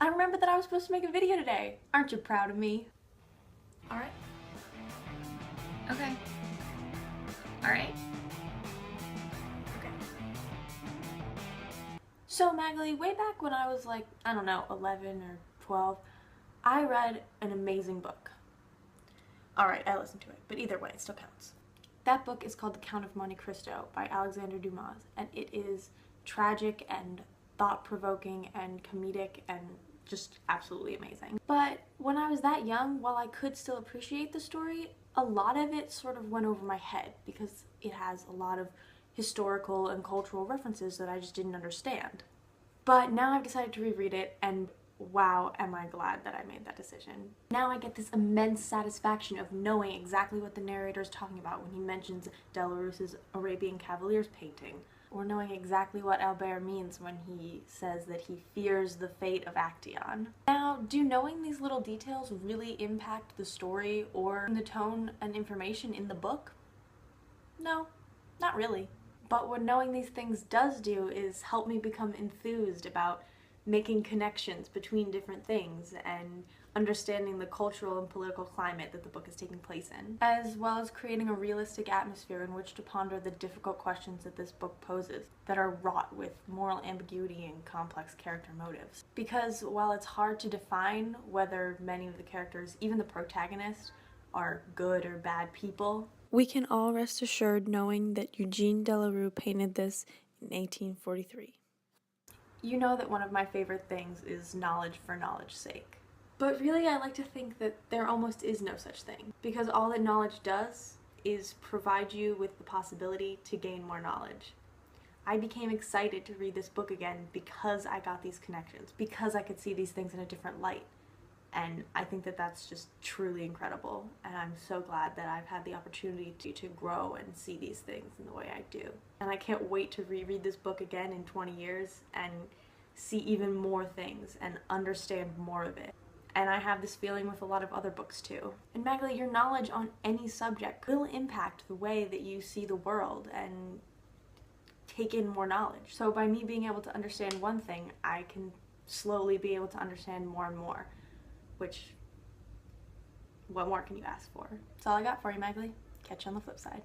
I remembered that I was supposed to make a video today. Aren't you proud of me? Alright. Okay. Alright. Okay. So Magali, way back when I was like, I don't know, 11 or 12, I read an amazing book. Alright, I listened to it, but either way, it still counts. That book is called The Count of Monte Cristo by Alexandre Dumas, and it is tragic and thought-provoking and comedic and just absolutely amazing. But when I was that young, while I could still appreciate the story, a lot of it sort of went over my head because it has a lot of historical and cultural references that I just didn't understand. But now I've decided to reread it, and wow, am I glad that I made that decision. Now I get this immense satisfaction of knowing exactly what the narrator is talking about when he mentions Delarousse's Arabian Cavaliers painting, or knowing exactly what Albert means when he says that he fears the fate of Actaeon. Now, do knowing these little details really impact the story or the tone and information in the book? No, not really. But what knowing these things does do is help me become enthused about making connections between different things and understanding the cultural and political climate that the book is taking place in, as well as creating a realistic atmosphere in which to ponder the difficult questions that this book poses that are wrought with moral ambiguity and complex character motives. Because while it's hard to define whether many of the characters, even the protagonists, are good or bad people, we can all rest assured knowing that Eugene Delarue painted this in 1843. You know that one of my favorite things is knowledge for knowledge's sake. But really I like to think that there almost is no such thing, because all that knowledge does is provide you with the possibility to gain more knowledge. I became excited to read this book again because I got these connections, because I could see these things in a different light. And I think that that's just truly incredible, and I'm so glad that I've had the opportunity to grow and see these things in the way I do. And I can't wait to reread this book again in 20 years and see even more things and understand more of it. And I have this feeling with a lot of other books too. And Magali, your knowledge on any subject will impact the way that you see the world and take in more knowledge. So by me being able to understand one thing, I can slowly be able to understand more and more. Which, what more can you ask for? That's all I got for you, Magali. Catch you on the flip side.